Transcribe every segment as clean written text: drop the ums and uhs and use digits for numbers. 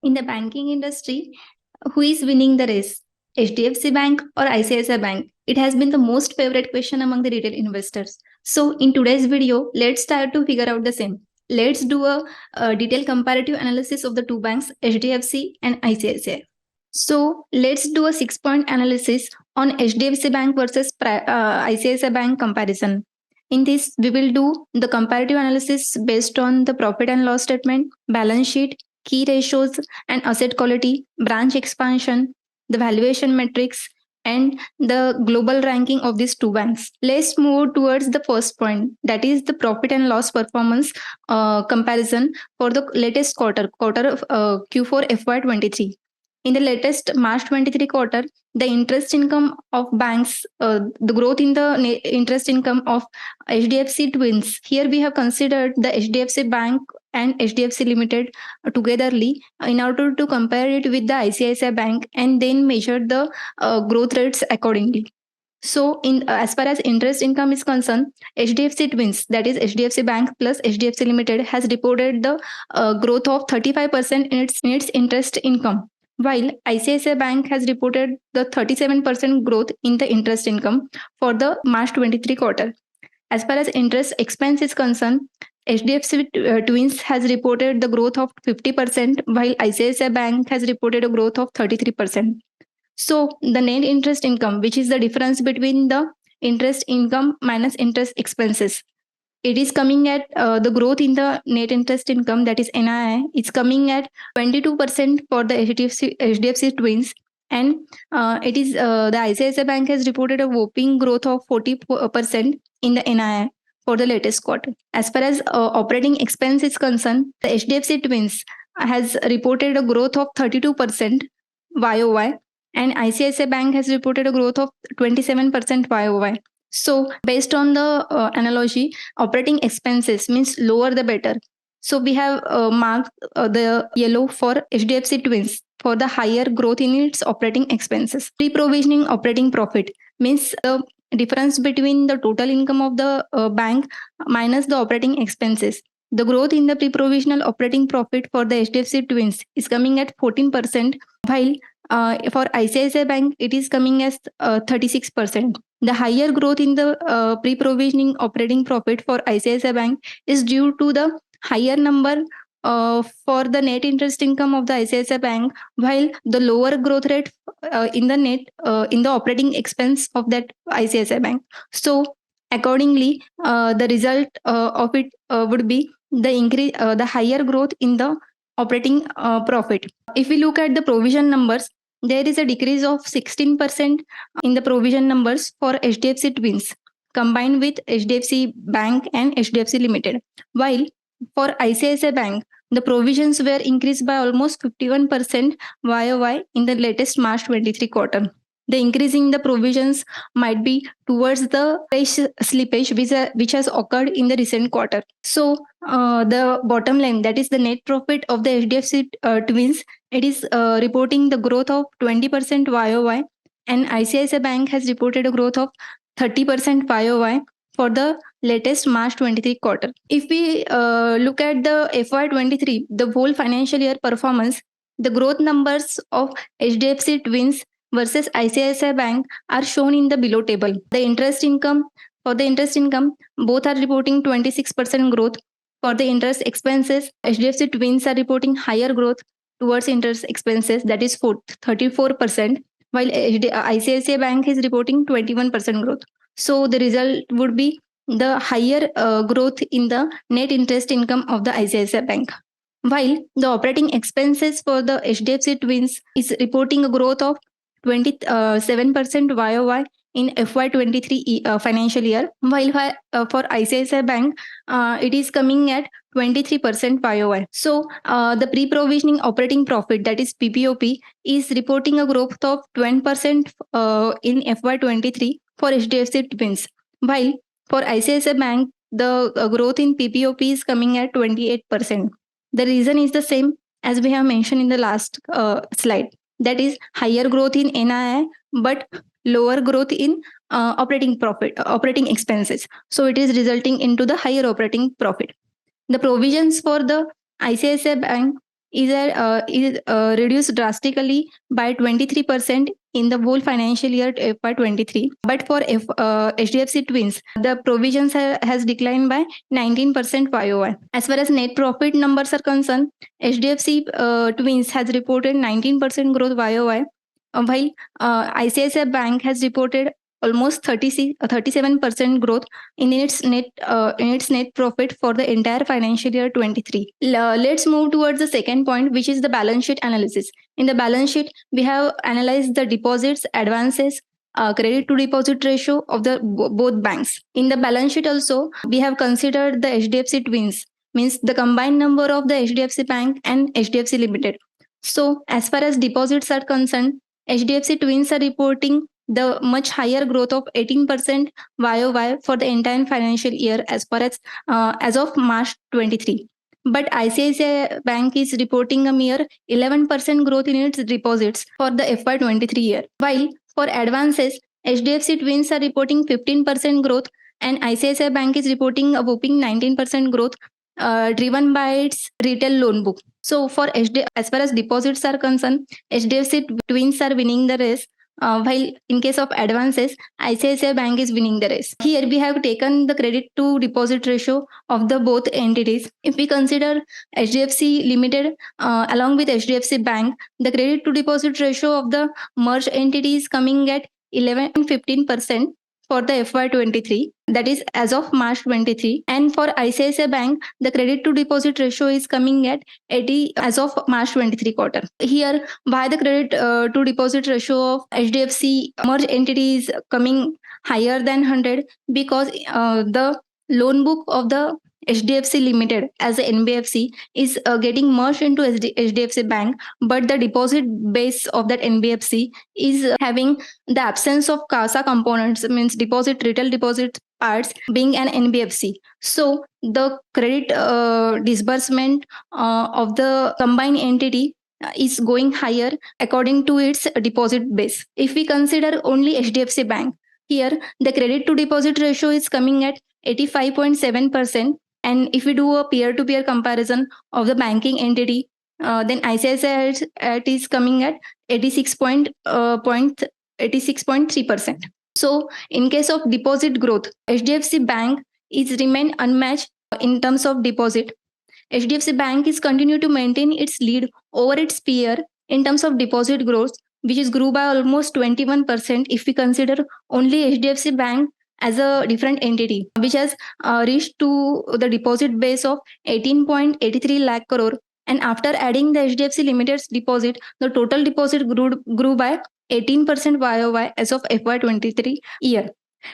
In the banking industry, who is winning the race? HDFC Bank or ICICI Bank? It has been the most favorite question among the retail investors. So, in today's video, let's start to figure out the same. Let's do a detailed comparative analysis of the two banks, HDFC and ICICI. So, let's do a 6-point analysis on HDFC Bank versus ICICI Bank comparison. In this, we will do the comparative analysis based on the profit and loss statement, balance sheet, key ratios and asset quality, branch expansion, the valuation metrics, and the global ranking of these two banks. Let's move towards the first point, that is the profit and loss performance comparison for the latest quarter of Q4 FY23. In the latest March 23 quarter, the interest income of banks, the growth in the interest income of HDFC twins. Here we have considered the HDFC Bank and HDFC Limited togetherly in order to compare it with the ICICI Bank and then measure the growth rates accordingly. So, in as far as interest income is concerned, HDFC Twins, that is HDFC Bank plus HDFC Limited, has reported the growth of 35% in its interest income, while ICICI Bank has reported the 37% growth in the interest income for the March 23 quarter. As far as interest expense is concerned, HDFC Twins has reported the growth of 50%, while ICICI Bank has reported a growth of 33%. So, the net interest income, which is the difference between the interest income minus interest expenses, it is coming at the growth in the net interest income, that is NII, it's coming at 22% for the HDFC Twins, and it is the ICICI Bank has reported a whopping growth of 40% in the NII for the latest quarter. As far as operating expense is concerned, the HDFC Twins has reported a growth of 32% YOY, and ICICI Bank has reported a growth of 27% YOY. So, based on the analogy, operating expenses means lower the better. So, we have marked the yellow for HDFC Twins for the higher growth in its operating expenses. Pre-provisioning operating profit means the difference between the total income of the bank minus the operating expenses. The growth in the pre-provisional operating profit for the HDFC Twins is coming at 14%, while for ICICI Bank, it is coming as 36%. The higher growth in the pre-provisioning operating profit for ICICI Bank is due to the higher number for the net interest income of the ICICI Bank, while the lower growth rate in the operating expense of that ICICI Bank. So, accordingly, the result of it would be the higher growth in the operating profit. If we look at the provision numbers, there is a decrease of 16% in the provision numbers for HDFC Twins combined with HDFC Bank and HDFC Limited. While for ICICI Bank, the provisions were increased by almost 51% YOY in the latest March 23 quarter. The increase in the provisions might be towards the slippage which has occurred in the recent quarter. So, the bottom line, that is the net profit of the HDFC Twins, it is reporting the growth of 20% YOY, and ICICI Bank has reported a growth of 30% YOY for the latest March 23 quarter. If we look at the FY23, the whole financial year performance, the growth numbers of HDFC Twins versus ICICI Bank are shown in the below table. The interest income, both are reporting 26% growth. For the interest expenses, HDFC Twins are reporting higher growth towards interest expenses, that is 34%, while ICICI Bank is reporting 21% growth. So, the result would be the higher growth in the net interest income of the ICICI Bank. While the operating expenses for the HDFC Twins is reporting a growth of 27% YOY in FY23 financial year, while for ICICI Bank, it is coming at 23% YOY. So, the pre-provisioning operating profit, that is PPOP, is reporting a growth of 20% in FY23 for HDFC Twins, while for ICICI Bank, the growth in PPOP is coming at 28%. The reason is the same as we have mentioned in the last slide. That is higher growth in NII, but lower growth in operating expenses. So it is resulting into the higher operating profit. The provisions for the ICICI Bank is reduced drastically by 23% in the whole financial year FY23. But for HDFC Twins, the provisions has declined by 19% YOY. As far as net profit numbers are concerned, HDFC Twins has reported 19% growth YOY, while ICICI Bank has reported almost 37% growth in its net profit for the entire financial year 23. Let's move towards the second point, which is the balance sheet analysis. In the balance sheet, we have analyzed the deposits, advances, credit to deposit ratio of the both banks. In the balance sheet also, we have considered the HDFC Twins, means the combined number of the HDFC Bank and HDFC Limited. So, as far as deposits are concerned, HDFC Twins are reporting the much higher growth of 18% YOY for the entire financial year as of March 23. But ICICI Bank is reporting a mere 11% growth in its deposits for the FY23 year. While for advances, HDFC Twins are reporting 15% growth and ICICI Bank is reporting a whopping 19% growth, driven by its retail loan book. So for as far as deposits are concerned, HDFC Twins are winning the race, while in case of advances, ICICI Bank is winning the race. Here we have taken the credit to deposit ratio of the both entities. If we consider HDFC Limited along with HDFC Bank, the credit to deposit ratio of the merged entity is coming at 11 and 15% for the FY23, that is as of March 23. And for ICICI Bank, the credit to deposit ratio is coming at 80 as of March 23 quarter. Here, why the credit to deposit ratio of HDFC merged entity is coming higher than 100? Because the loan book of the HDFC Limited as a NBFC is getting merged into HDFC Bank, but the deposit base of that NBFC is having the absence of CASA components, means retail deposit parts, being an NBFC. So the credit disbursement of the combined entity is going higher according to its deposit base. If we consider only HDFC Bank, here the credit to deposit ratio is coming at 85.7%. And if we do a peer-to-peer comparison of the banking entity, then ICICI is coming at 86.3%. So, in case of deposit growth, HDFC Bank is remain unmatched in terms of deposit. HDFC Bank is continue to maintain its lead over its peer in terms of deposit growth, which is grew by almost 21% if we consider only HDFC Bank as a different entity, which has reached to the deposit base of 18.83 lakh crore. And after adding the HDFC Limited's deposit, the total deposit grew by 18% YOY as of FY23 year.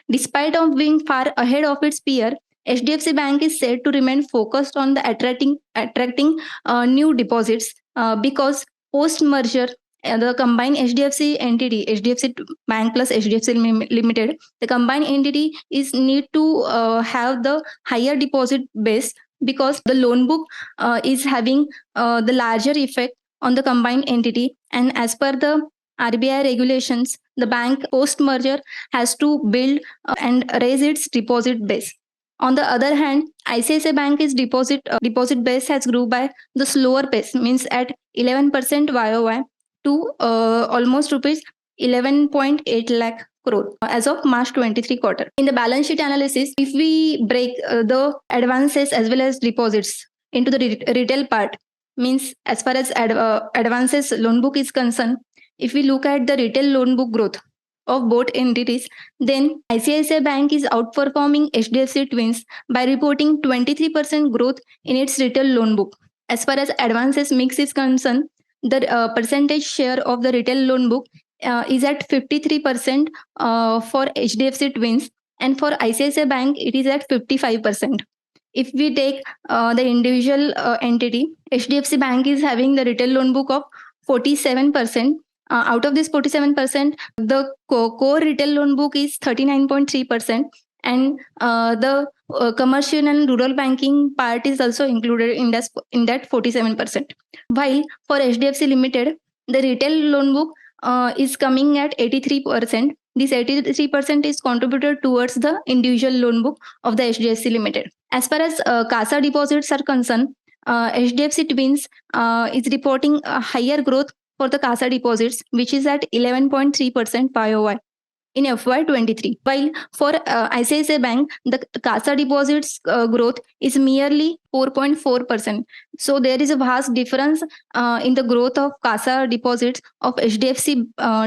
Despite of being far ahead of its peer, HDFC Bank is said to remain focused on the attracting new deposits because post-merger, the combined HDFC entity, HDFC Bank plus HDFC Limited, the combined entity is need to have the higher deposit base because the loan book is having the larger effect on the combined entity. And as per the RBI regulations, the bank post-merger has to build and raise its deposit base. On the other hand, ICICI Bank's deposit base has grew by the slower pace, means at 11% YOY to almost rupees 11.8 lakh crore as of March 23 quarter. In the balance sheet analysis, if we break the advances as well as deposits into the retail part, means as far as advances loan book is concerned, if we look at the retail loan book growth of both entities, then ICICI Bank is outperforming HDFC Twins by reporting 23% growth in its retail loan book. As far as advances mix is concerned, the percentage share of the retail loan book is at 53% for HDFC Twins, and for ICICI Bank, it is at 55%. If we take the individual entity, HDFC Bank is having the retail loan book of 47%. Out of this 47%, the core retail loan book is 39.3%, and the commercial and rural banking part is also included in that 47%. While for HDFC Limited, the retail loan book is coming at 83%. This 83% is contributed towards the individual loan book of the HDFC Limited. As far as CASA deposits are concerned, HDFC Twins is reporting a higher growth for the CASA deposits, which is at 11.3% YOY in FY23. While for ICICI Bank, the CASA deposits growth is merely 4.4%. So there is a vast difference in the growth of CASA deposits of HDFC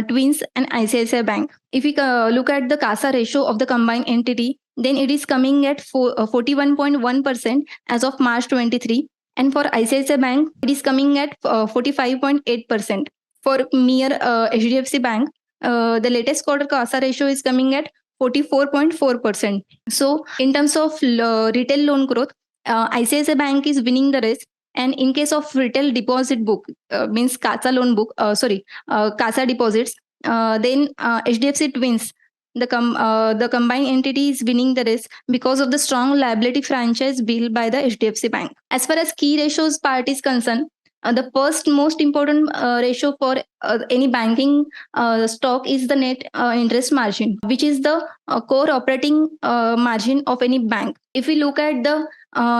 Twins and ICICI Bank. If we look at the CASA ratio of the combined entity, then it is coming at 41.1% as of March 23. And for ICICI Bank, it is coming at 45.8%. For mere HDFC Bank, the latest quarter CASA ratio is coming at 44.4%. So, in terms of retail loan growth, ICICI Bank is winning the race. And in case of retail deposit book, means CASA loan book, CASA deposits, then HDFC Twins, the combined entity is winning the race because of the strong liability franchise built by the HDFC Bank. As far as key ratios part is concerned, the first most important ratio for any banking stock is the net interest margin, which is the core operating margin of any bank. If we look at the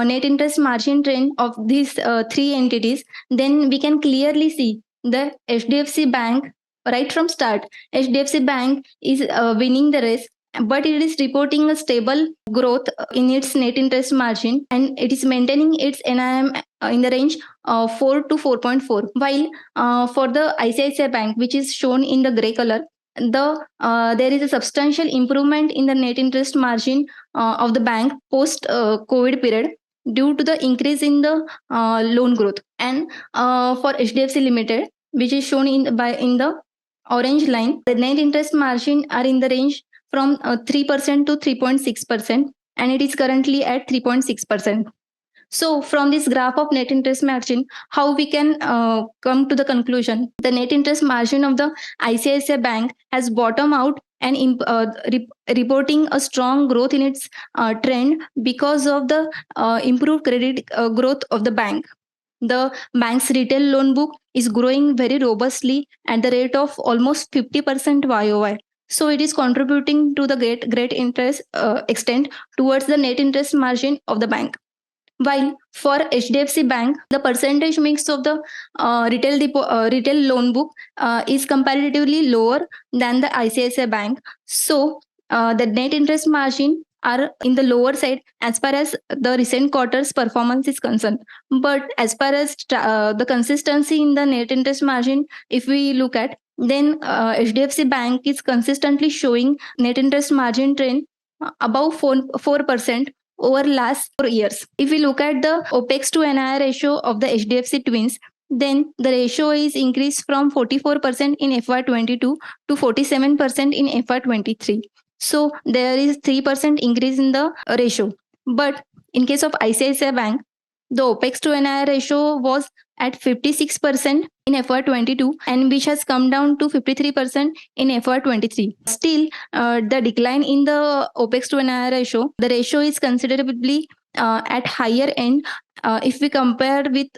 net interest margin trend of these three entities, then we can clearly see the HDFC Bank right from start. HDFC Bank is winning the race, but it is reporting a stable growth in its net interest margin, and it is maintaining its NIM in the range 4 to 4.4. While for the ICICI Bank, which is shown in the gray color, there is a substantial improvement in the net interest margin of the bank post COVID period due to the increase in the loan growth. And for HDFC Limited, which is shown in the orange line, the net interest margin are in the range from 3% to 3.6%, and it is currently at 3.6%. So, from this graph of net interest margin, how we can come to the conclusion? The net interest margin of the ICICI Bank has bottomed out and reporting a strong growth in its trend because of the improved credit growth of the bank. The bank's retail loan book is growing very robustly at the rate of almost 50% YOY. So it is contributing to the great interest extent towards the net interest margin of the bank. While for HDFC Bank, the percentage mix of the retail loan book is comparatively lower than the ICICI Bank. So the net interest margin are in the lower side as far as the recent quarter's performance is concerned. But as far as the consistency in the net interest margin, if we look at, then HDFC Bank is consistently showing net interest margin trend above 4% over last 4 years. If we look at the OPEX to NII ratio of the HDFC Twins, then the ratio is increased from 44% in FY22 to 47% in FY23. So there is 3% increase in the ratio. But in case of ICICI Bank, the OPEX to NII ratio was at 56% in FY22, and which has come down to 53% in FY23. Still, the decline in the OPEX to NII ratio, the ratio is considerably at higher end if we compare with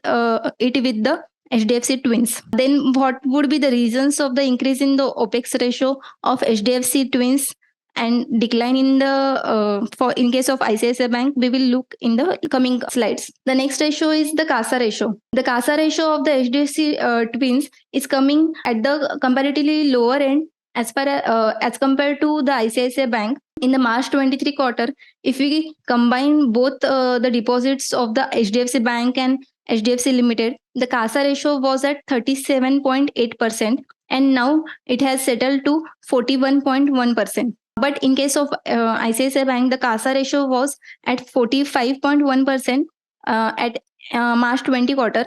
it with the HDFC Twins. Then what would be the reasons of the increase in the OPEX ratio of HDFC Twins and decline in the for in case of ICICI Bank? We will look in the coming slides. The next ratio is the CASA ratio. The CASA ratio of the HDFC Twins is coming at the comparatively lower end as far as compared to the ICICI Bank. In the March 23 quarter, if we combine both the deposits of the HDFC Bank and HDFC Limited, the CASA ratio was at 37.8%, and now it has settled to 41.1%. But in case of ICICI Bank, the CASA ratio was at 45.1% at March 20 quarter.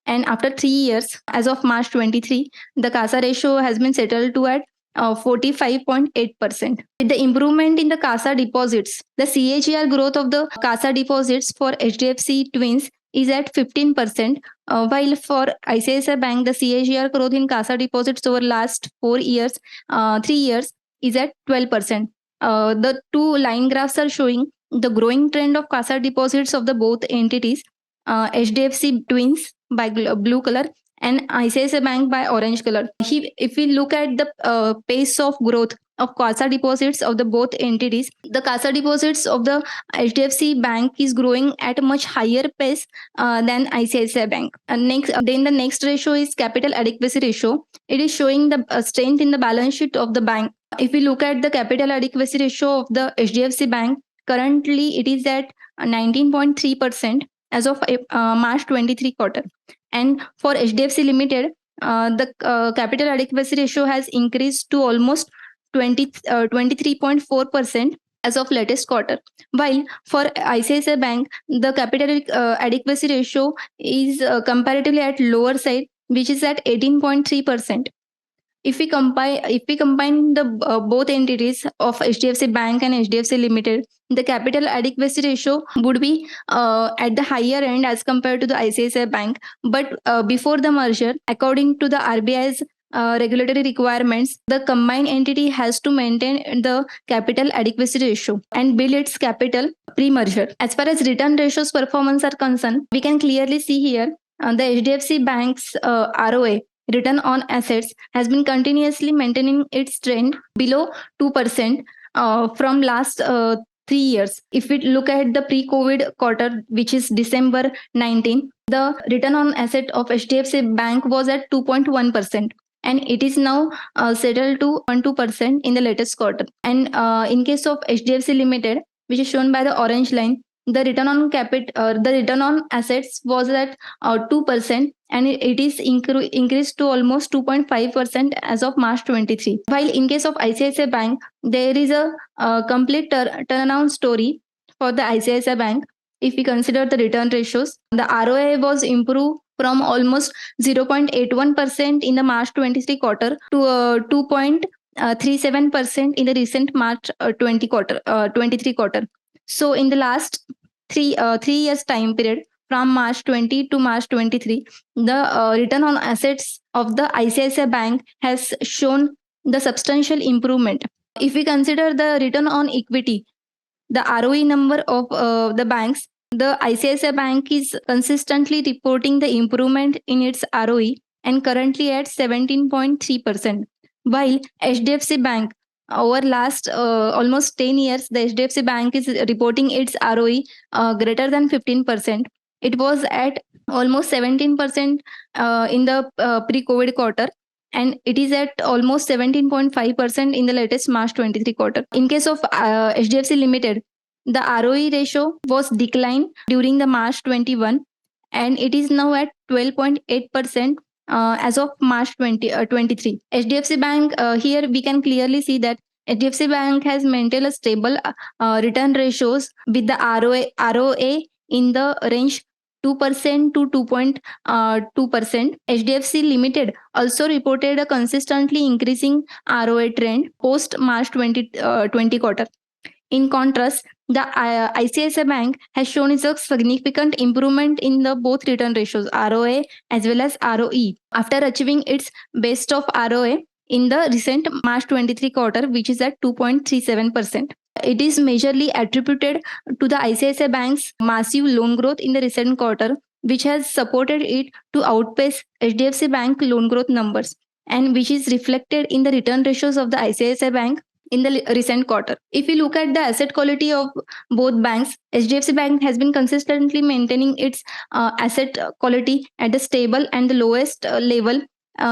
And after 3 years, as of March 23, the CASA ratio has been settled to at 45.8%. With the improvement in the CASA deposits, the CAGR growth of the CASA deposits for HDFC Twins is at 15%, while for ICICI Bank, the CAGR growth in CASA deposits over last 3 years, is at 12%. The two line graphs are showing the growing trend of CASA deposits of the both entities, HDFC Twins by blue color and ICICI Bank by orange color. If we look at the pace of growth of CASA deposits of the both entities. The CASA deposits of the HDFC Bank is growing at a much higher pace than ICICI Bank. Then the next ratio is capital adequacy ratio. It is showing the strength in the balance sheet of the bank. If we look at the capital adequacy ratio of the HDFC Bank, currently it is at 19.3% as of March 23 quarter. And for HDFC Limited, the capital adequacy ratio has increased to almost 23.4% as of latest quarter. While for ICICI Bank, the capital adequacy ratio is comparatively at lower side, which is at 18.3%. If we combine the both entities of HDFC Bank and HDFC Limited, the capital adequacy ratio would be at the higher end as compared to the ICICI Bank. But before the merger, according to the RBI's regulatory requirements, the combined entity has to maintain the capital adequacy ratio and build its capital pre-merger. As far as return ratios performance are concerned, we can clearly see here the HDFC Bank's ROA, return on assets, has been continuously maintaining its trend below 2% from last 3 years. If we look at the pre-COVID quarter, which is December 19, the return on asset of HDFC Bank was at 2.1%. And it is now settled to 1.2% in the latest quarter. And in case of HDFC Limited, which is shown by the orange line, the return on assets was at 2%, and it is increased to almost 2.5% as of March 23. While in case of ICICI Bank, there is a complete turnaround story for the ICICI Bank. If we consider the return ratios, the ROA was improved from almost 0.81% in the March 23 quarter to 2.37% in the recent March 23 quarter. So in the last 3 years time period, from March 20 to March 23, the return on assets of the ICICI Bank has shown the substantial improvement. If we consider the return on equity, the ROE number of the banks, the ICICI Bank is consistently reporting the improvement in its ROE and currently at 17.3%. While HDFC Bank, over last almost 10 years, the HDFC Bank is reporting its ROE greater than 15%. It was at almost 17% in the pre-COVID quarter, and it is at almost 17.5% in the latest March 23 quarter. In case of HDFC Limited, the ROE ratio was declined during the March 21, and it is now at 12.8% as of March 2023. HDFC Bank, here we can clearly see that HDFC Bank has maintained a stable return ratios with the ROA in the range 2% to 2.2%. HDFC Limited also reported a consistently increasing ROA trend post March 2020 quarter. In contrast, the ICICI Bank has shown a significant improvement in the both return ratios, ROA as well as ROE, after achieving its best of ROA in the recent March 23 quarter, which is at 2.37%. It is majorly attributed to the ICICI Bank's massive loan growth in the recent quarter, which has supported it to outpace HDFC Bank loan growth numbers, and which is reflected in the return ratios of the ICICI Bank in the recent quarter. If we look at the asset quality of both banks, HDFC Bank has been consistently maintaining its asset quality at a stable and the lowest level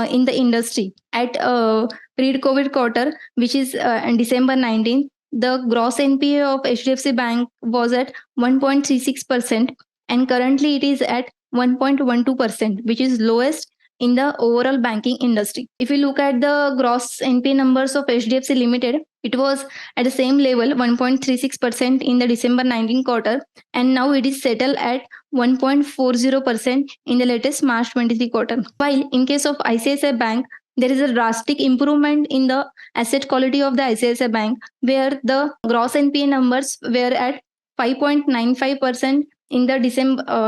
in the industry. At pre-COVID quarter, which is in December 19, the gross NPA of HDFC Bank was at 1.36%, and currently it is at 1.12%, which is lowest in the overall banking industry. If we look at the gross NPA numbers of HDFC Limited, it was at the same level, 1.36% in the December 19 quarter, and now it is settled at 1.40% in the latest March 23 quarter. While in case of ICICI Bank, there is a drastic improvement in the asset quality of the ICICI Bank, where the gross NPA numbers were at 5.95% in the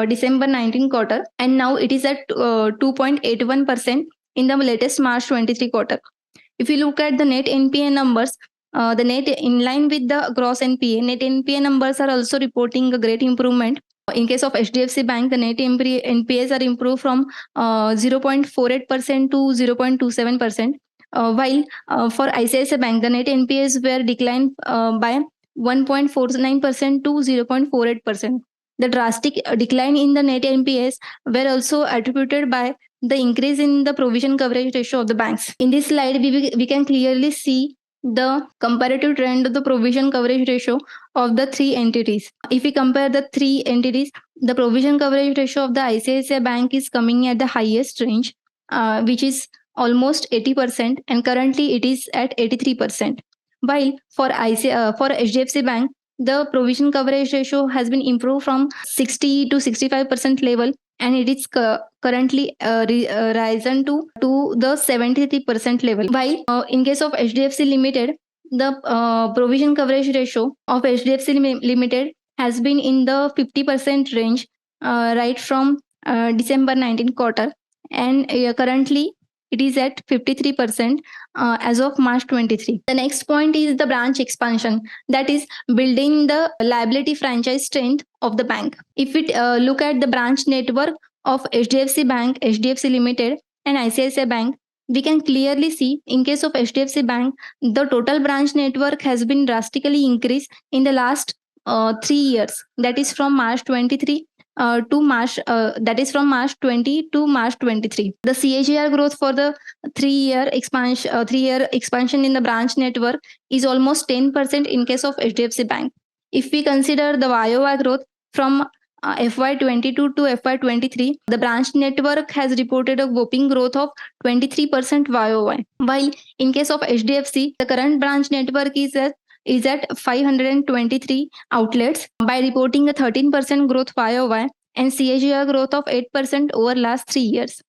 December 19 quarter, and now it is at 2.81% in the latest March 23 quarter. If you look at the net NPA numbers, the net in line with the gross NPA, net NPA numbers are also reporting a great improvement. In case of HDFC Bank, the net NPAs are improved from 0.48% to 0.27%, while for ICICI Bank, the net NPAs were declined by 1.49% to 0.48%. The drastic decline in the net NPAs were also attributed by the increase in the provision coverage ratio of the banks. In this slide, we can clearly see the comparative trend of the provision coverage ratio of the three entities. If we compare the three entities, the provision coverage ratio of the ICICI Bank is coming at the highest range, which is almost 80%, and currently it is at 83%. While for for HDFC Bank, the provision coverage ratio has been improved from 60 to 65% level, and it is currently risen to the 73% level. While in case of HDFC Limited, the provision coverage ratio of HDFC Limited has been in the 50% range right from December 19 quarter, and currently it is at 53% as of March 23. The next point is the branch expansion, that is building the liability franchise strength of the bank. If we look at the branch network of HDFC Bank, HDFC Limited, and ICICI Bank, we can clearly see in case of HDFC Bank, the total branch network has been drastically increased in the last 3 years. That is from March 23 to March. That is from March 20 to March 23. The CAGR growth for the 3-year expansion, 3-year expansion in the branch network is almost 10% in case of HDFC Bank. If we consider the YOY growth from FY22 to FY23, the branch network has reported a whopping growth of 23% YOY. While in case of HDFC, the current branch network is at 523 outlets by reporting a 13% growth YOY and CAGR growth of 8% over last 3 years.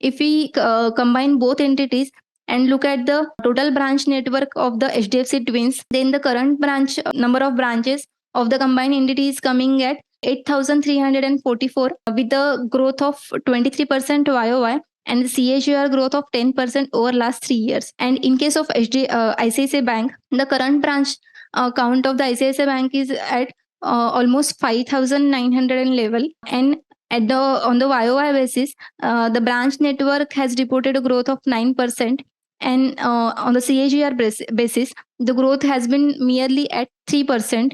If we combine both entities and look at the total branch network of the HDFC Twins, then the current branch number of branches of the combined entity is coming at 8,344 with a growth of 23% YOY and the CAGR growth of 10% over last 3 years. And in case of ICICI Bank, the current branch count of the ICICI Bank is at almost 5,900 level, and on the YOY basis, the branch network has reported a growth of 9%, and on the CAGR basis, the growth has been merely at 3%.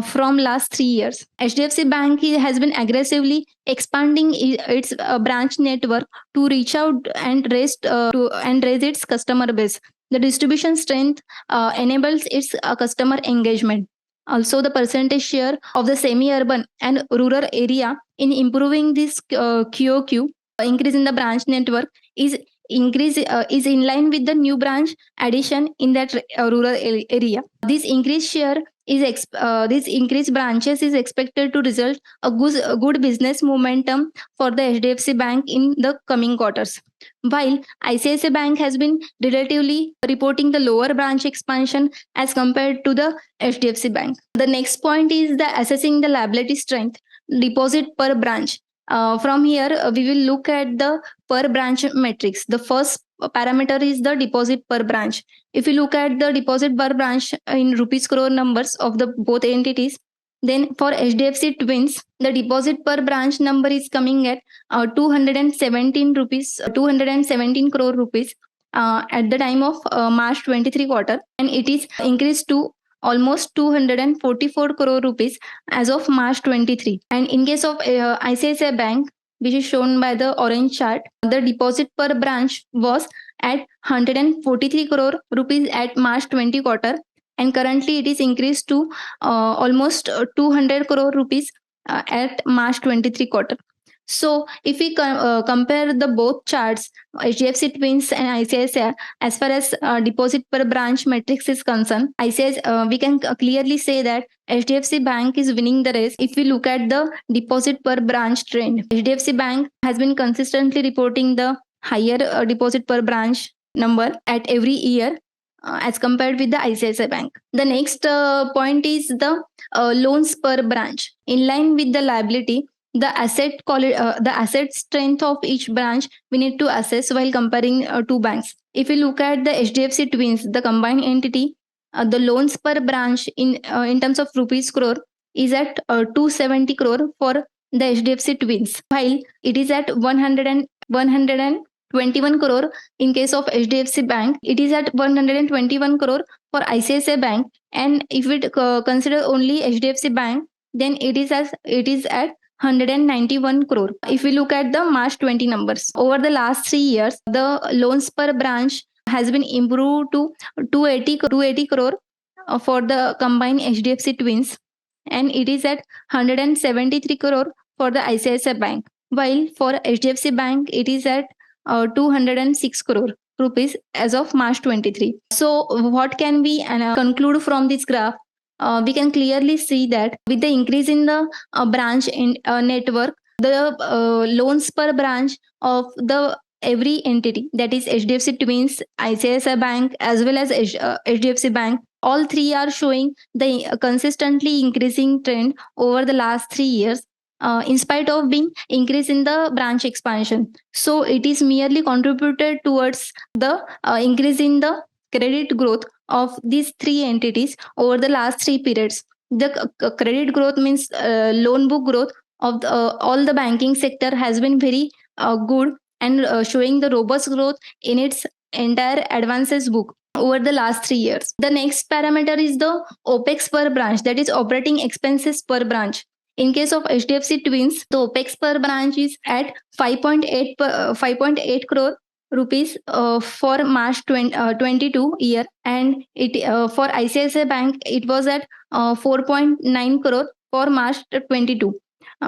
From last 3 years, HDFC Bank has been aggressively expanding its branch network to reach out and raise its customer base. The distribution strength enables its customer engagement. Also, the percentage share of the semi-urban and rural area in improving this QOQ increase in the branch network is in line with the new branch addition in that rural area. This increased share these increased branches is expected to result a good business momentum for the HDFC Bank in the coming quarters. While ICICI Bank has been relatively reporting the lower branch expansion as compared to the HDFC Bank. The next point is the assessing the liability strength, deposit per branch. From here, we will look at the per branch metrics. The first parameter is the deposit per branch. If you look at the deposit per branch in rupees crore numbers of the both entities, then for HDFC Twins, the deposit per branch number is coming at 217 crore rupees at the time of March 23 quarter, and it is increased to almost 244 crore rupees as of March 23. And in case of ICICI Bank, which is shown by the orange chart, the deposit per branch was at 143 crore rupees at March 20 quarter, and currently it is increased to almost 200 crore rupees at March 23 quarter. So if we compare the both charts, HDFC Twins and ICICI, as far as deposit per branch metrics is concerned, ICICI, we can clearly say that HDFC Bank is winning the race. If we look at the deposit per branch trend, HDFC Bank has been consistently reporting the higher deposit per branch number at every year as compared with the ICICI Bank. The next point is the loans per branch. In line with the liability, the asset strength of each branch we need to assess while comparing two banks. If we look at the HDFC Twins, the combined entity, the loans per branch in terms of rupees crore is at 270 crore for the HDFC Twins, while it is at 120 21 crore in case of HDFC Bank. It is at 121 crore for ICICI Bank. And if we consider only HDFC Bank, then it is at 191 crore. If we look at the March 20 numbers, over the last 3 years, the loans per branch has been improved to 280 crore for the combined HDFC twins, and it is at 173 crore for the ICICI Bank. While for HDFC Bank, it is at 206 crore rupees as of March 23. So, what can we conclude from this graph? We can clearly see that with the increase in the branch in network, the loans per branch of the every entity, that is HDFC Twins, ICICI Bank, as well as HDFC Bank, all three are showing the consistently increasing trend over the last 3 years. In spite of being increase in the branch expansion, so it is merely contributed towards the increase in the credit growth of these three entities over the last three periods. The credit growth means loan book growth of all the banking sector has been very good, and showing the robust growth in its entire advances book over the last 3 years. The next parameter is the OPEX per branch, that is operating expenses per branch. In case of HDFC Twins, the OPEX per branch is at 5.8 crore rupees for March 22 year, and it for ICICI Bank it was at 4.9 crore for March 22.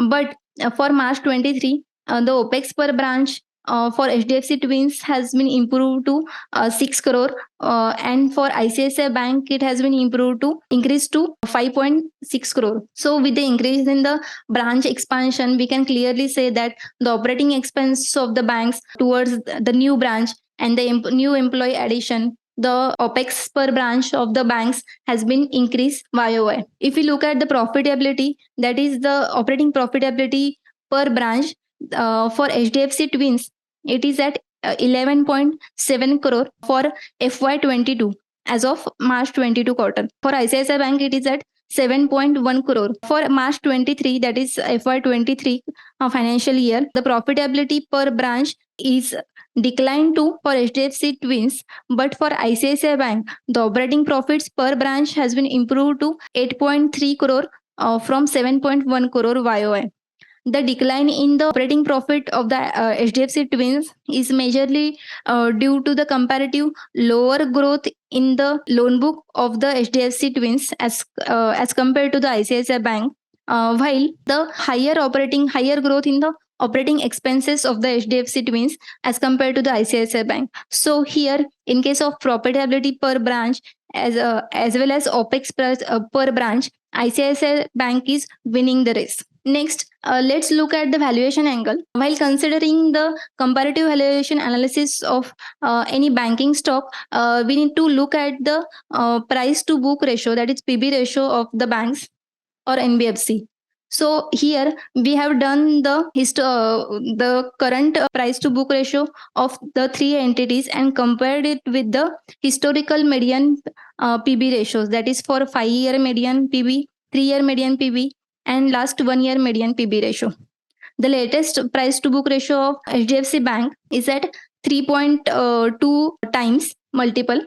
But for March 23, the OPEX per branch for HDFC Twins has been improved to 6 crore, and for ICICI Bank it has been improved to increase to 5.6 crore. So with the increase in the branch expansion, we can clearly say that the operating expense of the banks towards the new branch and the new employee addition, the OPEX per branch of the banks has been increased YOY. If we look at the profitability, that is the operating profitability per branch for HDFC Twins, it is at 11.7 crore for FY22 as of March 22 quarter. For ICICI Bank, it is at 7.1 crore. For March 23, that is FY23 financial year, the profitability per branch is declined to for HDFC Twins, but for ICICI Bank, the operating profits per branch has been improved to 8.3 crore from 7.1 crore YOY. The decline in the operating profit of the HDFC Twins is majorly due to the comparative lower growth in the loan book of the HDFC Twins as compared to the ICICI Bank, while the higher growth in the operating expenses of the HDFC Twins as compared to the ICICI Bank. So here, in case of profitability per branch as well as OPEX per branch, ICICI Bank is winning the race. Next, let's look at the valuation angle. While considering the comparative valuation analysis of any banking stock, we need to look at the price to book ratio, that is PB ratio of the banks or NBFC. So here we have done the current price to book ratio of the three entities and compared it with the historical median PB ratios, that is for 5-year median PB, 3-year median PB, and last 1-year median PB ratio. The latest price to book ratio of HDFC Bank is at 3.2 times multiple,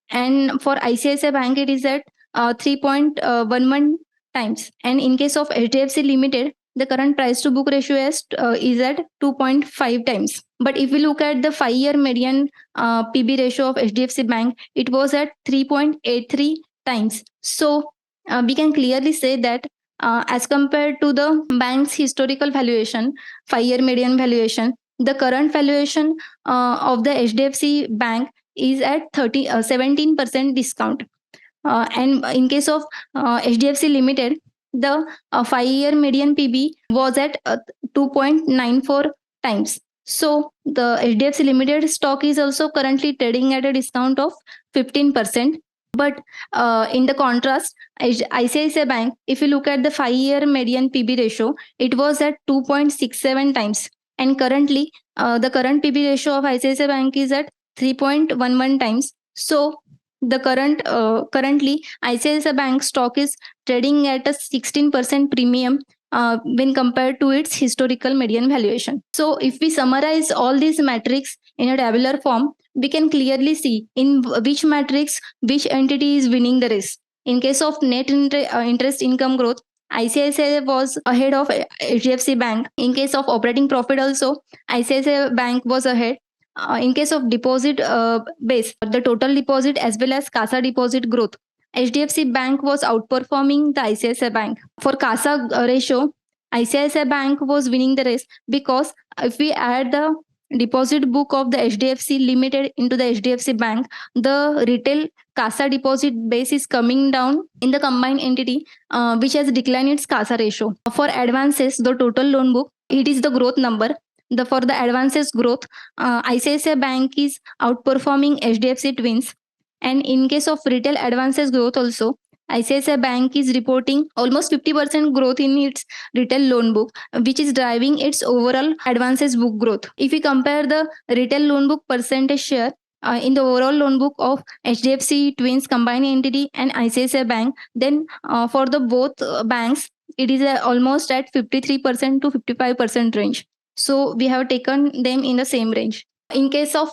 and for ICICI Bank it is at 3.11 times. And in case of HDFC Limited, the current price to book ratio is at 2.5 times. But if we look at the 5-year median PB ratio of HDFC Bank, it was at 3.83 times. So we can clearly say that as compared to the bank's historical valuation, 5-year median valuation, the current valuation of the HDFC Bank is at 17% discount. And in case of HDFC Limited, the 5-year median PB was at 2.94 times. So the HDFC Limited stock is also currently trading at a discount of 15%. But in the contrast, ICICI Bank, if you look at the 5-year median PB ratio, it was at 2.67 times. And currently, the current PB ratio of ICICI Bank is at 3.11 times. So the currently ICICI Bank stock is trading at a 16% premium when compared to its historical median valuation. So if we summarize all these metrics in a tabular form, we can clearly see in which matrix which entity is winning the race. In case of interest income growth, ICICI was ahead of HDFC Bank. In case of operating profit also, ICICI Bank was ahead. In case of deposit base, the total deposit as well as CASA deposit growth, HDFC Bank was outperforming the ICICI Bank. For CASA ratio, ICICI Bank was winning the race because if we add the deposit book of the HDFC Limited into the HDFC Bank, the retail CASA deposit base is coming down in the combined entity, which has declined its CASA ratio. For advances, the total loan book, it is the growth number. For the advances growth, ICICI Bank is outperforming HDFC Twins. And in case of retail advances growth also, ICICI Bank is reporting almost 50% growth in its retail loan book, which is driving its overall advances book growth. If we compare the retail loan book percentage share in the overall loan book of HDFC Twins combined entity and ICICI Bank, then for the both banks, it is almost at 53% to 55% range. So we have taken them in the same range. In case of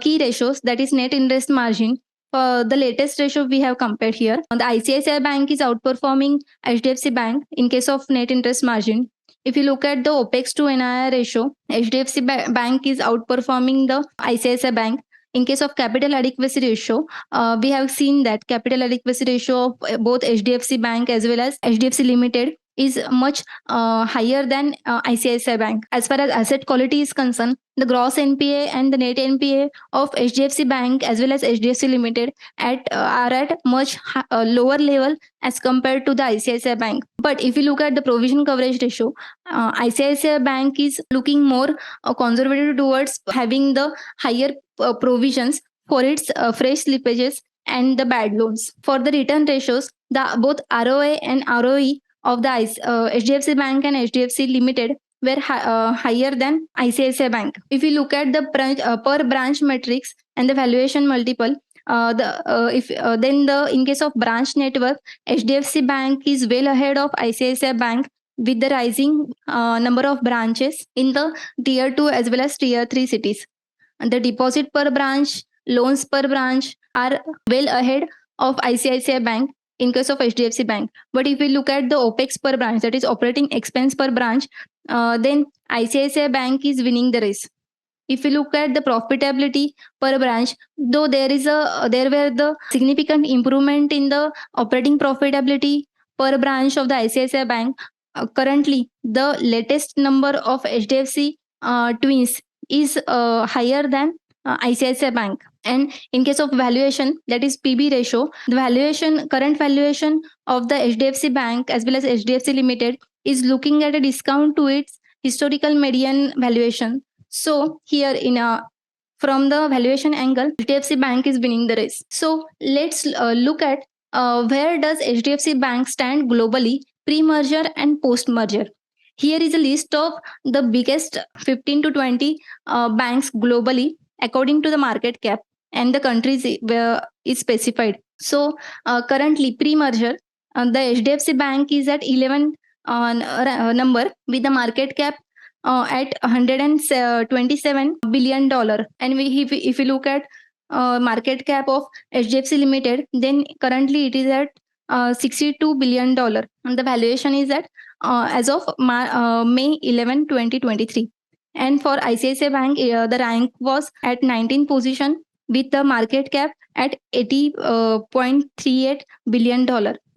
key ratios, that is net interest margin, the latest ratio we have compared here, the ICICI Bank is outperforming HDFC Bank in case of net interest margin. If you look at the OPEX to NII ratio, HDFC Bank is outperforming the ICICI Bank. In case of capital adequacy ratio, we have seen that capital adequacy ratio of both HDFC Bank as well as HDFC Limited is much higher than ICICI Bank. As far as asset quality is concerned, the gross NPA and the net NPA of HDFC Bank as well as HDFC Limited are at much lower level as compared to the ICICI Bank. But if you look at the provision coverage ratio, ICICI Bank is looking more conservative towards having the higher provisions for its fresh slippages and the bad loans. For the return ratios, both ROA and ROE of the HDFC Bank and HDFC Limited were higher than ICICI Bank. If you look at the per branch metrics and the valuation multiple, in case of branch network, HDFC Bank is well ahead of ICICI Bank with the rising number of branches in the tier 2 as well as tier 3 cities. And the deposit per branch, loans per branch are well ahead of ICICI Bank in case of HDFC Bank. But if we look at the OPEX per branch, that is operating expense per branch, then ICICI Bank is winning the race. If you look at the profitability per branch, though there were the significant improvement in the operating profitability per branch of the ICICI Bank, currently the latest number of HDFC Twins is higher than ICICI Bank. And in case of valuation, that is PB ratio, the current valuation of the HDFC Bank as well as HDFC Limited is looking at a discount to its historical median valuation. So here from the valuation angle, HDFC Bank is winning the race. So let's look at where does HDFC Bank stand globally pre-merger and post-merger. Here is a list of the biggest 15 to 20 banks globally according to the market cap and the countries where is specified. So currently pre-merger, the HDFC Bank is at 11 number with the market cap at $127 billion. And if we look at market cap of HDFC Limited, then currently it is at $62 billion. And the valuation is at as of May 11, 2023. And for ICICI Bank, the rank was at 19th position with the market cap at $80.38 billion.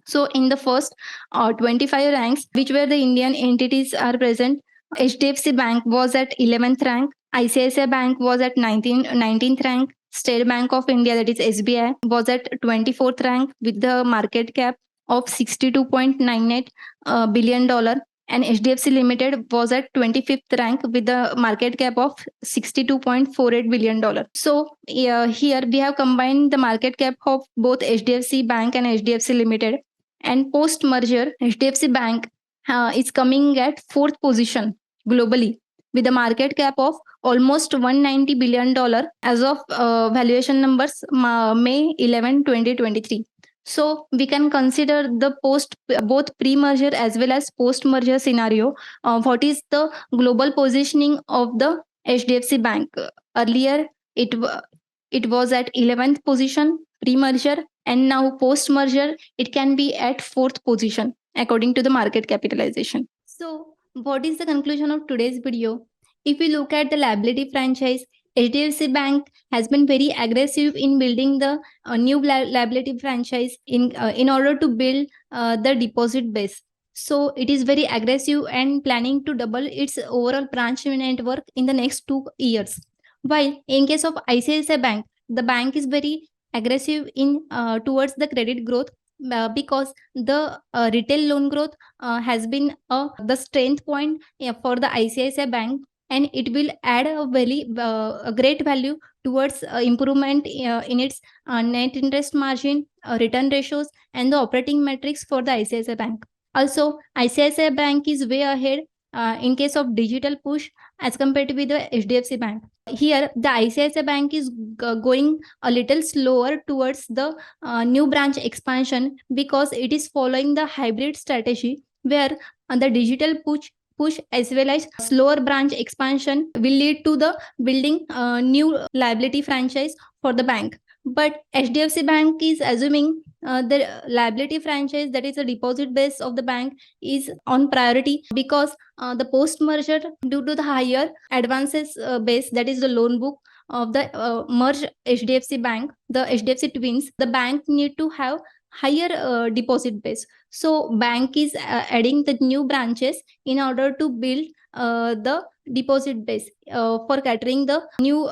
So in the first 25 ranks, which where the Indian entities are present, HDFC Bank was at 11th rank, ICICI Bank was at 19th rank, State Bank of India, that is SBI, was at 24th rank with the market cap of $62.98 billion. And HDFC Limited was at 25th rank with the market cap of $62.48 billion. So here we have combined the market cap of both HDFC Bank and HDFC Limited. And post-merger, HDFC Bank is coming at 4th position globally with a market cap of almost $190 billion as of valuation numbers May 11, 2023. So we can consider the both pre-merger as well as post-merger scenario. What is the global positioning of the HDFC Bank. Earlier, it was at 11th position pre-merger, and now post-merger, it can be at 4th position according to the market capitalization. So, what is the conclusion of today's video? If we look at the liability franchise, HDFC Bank has been very aggressive in building the new liability franchise in order to build the deposit base. So it is very aggressive and planning to double its overall branch network in the next 2 years. While in case of ICICI Bank, the bank is very aggressive in towards the credit growth because the retail loan growth has been the strength point for the ICICI Bank, and it will add a great value towards improvement in its net interest margin, return ratios, and the operating metrics for the ICICI Bank. Also, ICICI Bank is way ahead in case of digital push as compared with the HDFC Bank. Here, the ICICI Bank is going a little slower towards the new branch expansion because it is following the hybrid strategy where the digital push as well as slower branch expansion will lead to the building new liability franchise for the bank. But HDFC Bank is assuming the liability franchise, that is a deposit base of the bank, is on priority because the post merger, due to the higher advances base, that is the loan book of the merged HDFC Bank, the HDFC twins, the bank need to have higher deposit base. So bank is adding the new branches in order to build the deposit base for catering the new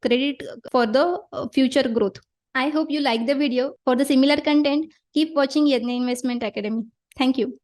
credit for the future growth. I hope you like the video. For the similar content, keep watching Yadnya Investment Academy. Thank you.